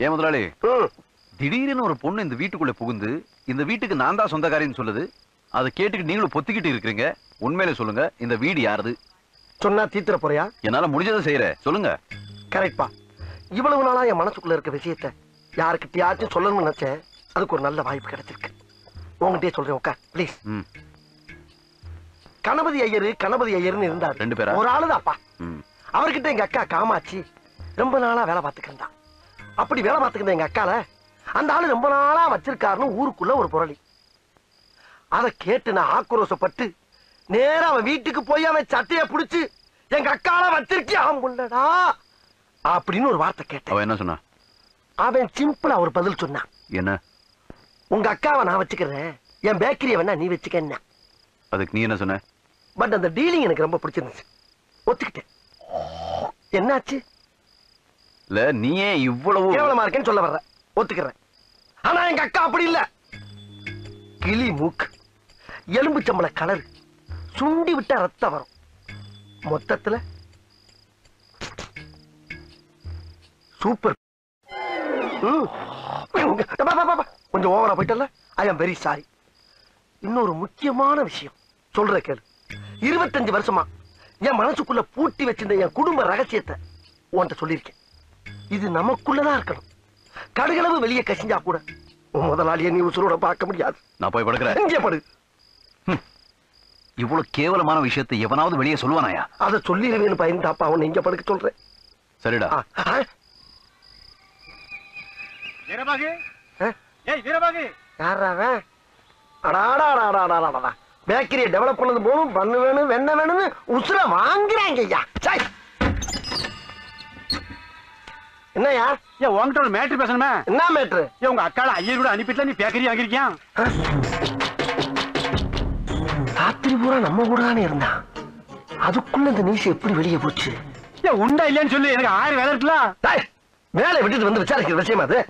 ஏன் முதலாளி, திடீர்னு ஒரு பொண்ணு இந்த வீட்டுக்குள்ள புகுந்து இந்த வீட்டுக்கு நான் தான் சொந்தக்காரின்னு சொல்லுது. அதை கேட்டுக்கு நீங்களும் பொத்திக்கிட்டு இருக்கிறீங்க. உண்மையில சொல்லுங்க, இந்த வீடு யாருது? சொன்னா தீத்துற போறியா? என்னால முடிஞ்சதை செய்யறேன், சொல்லுங்க. கரெக்ட்பா. இவ்வளவு நாளா என் மனசுக்குள்ள இருக்க விஷயத்த யாருக்கிட்டயாச்சும் சொல்லணும்னு நினைச்சேன். அதுக்கு ஒரு நல்ல வாய்ப்பு கிடைச்சிருக்கு. உங்ககிட்டயே சொல்றேன், உட்கார் ப்ளீஸ். கணபதி ஐயர்னு இருந்தாரு. 2 பேரா? ஒரு ஆளுதான்ப்பா. அவர்கிட்ட எங்க அக்கா காமாட்சி ரொம்ப நாளா வேலை பார்த்துக்கிட்டா. அப்படி வேலை பார்த்துக்கிட்ட எங்க அக்கால அந்த ஆளு ரொம்ப நாளா வச்சிருக்காருன்னு ஊருக்குள்ள ஒரு புரளி. அதை கேட்டு நான் ஆக்ரோஷப்பட்டு நேரா அவன் வீட்டுக்கு போய் அவன் சட்டையை புடிச்சு எங்க அக்கால வச்சிருக்கியா முள்ளடா அப்படின்னு ஒரு வார்த்தை கேட்டேன். அவன் என்ன சொன்னா? அவன் சிம்பிளா ஒரு பதில் சொன்னான். என்ன? உங்க அக்காவை நான் வச்சுக்கிறேன், என் பேக்கரியை வேணா நீ வச்சுக்க. அதுக்கு நீ என்ன சொன்ன? பட் அந்த டீலிங் எனக்கு ரொம்ப பிடிச்சிருந்துச்சு, ஒத்துக்கிட்டேன். என்னாச்சு? இல்ல நீ ஏன் இவ்வளவு கேவலமா இருக்கேன்னு சொல்ல வர்ற, ஒத்துக்கிறேன். ஆனா எங்க அக்கா அப்படி இல்ல. கிளி மூக்கு, எலும்பு சம்பள கலர், சுண்டி விட்டா ரத்தம் வரும். மொத்தத்துல சூப்பர். கொஞ்சம் ஓவரா போயிட்டல. ஐ அம் வெரி சாரி. இன்னொரு முக்கியமான விஷயம் சொல்ற கேளு. 25 வருஷமா என் மனசுக்குள்ள பூட்டி வச்சிருந்த என் குடும்ப ரகசியத்தை உன்கிட்ட சொல்லியிருக்கேன். இது நமக்குள்ளதான் இருக்கணும். கடுகளவு வெளியே கசிஞ்சா கூட முதலாளியை நீ உசுரோட பார்க்க முடியாது. நான் போய் படுக்கிறேன். இங்கே படு. இவ்வளவு கேவலமான விஷயத்தை எவனாவது வெளியே சொல்லுவானாயா? அதை சொல்லிடுவேன்னு பயந்தாப்பா அவனை இங்க படுக்க சொல்றேன். சரிடா. வீரபாகு, ஏய் வீரபாகு, யாரா அவன்? அடாடாடாடாடாடா, பேக்கரியை டெவலப் பண்ணது போகணும், பண்ணு வேணும், வெண்ணெய் வேணும்னு உசுர வாங்குறாங்க ஐயா. என்னையா? ஏன் உங்ககிட்ட ஒரு மேட்ரு பேசணுமே? என்ன மேட்ரு? ஏன் உங்க அக்கால ஐயர் கூட அனுப்பிட்டுல நீ பேக்கரி வாங்கிருக்கியா? ராத்திரி பூரா நம்ம கூட தானே இருந்தான். அதுக்குள்ள இந்த நியூஸ் எப்படி வெளியே போச்சு? ஏன் உண்டா இல்லையான்னு சொல்லி, எனக்கு 1000 வேலை இருக்குல்ல. வேலை விட்டுட்டு வந்து விசாரிக்கிற விஷயமா அது?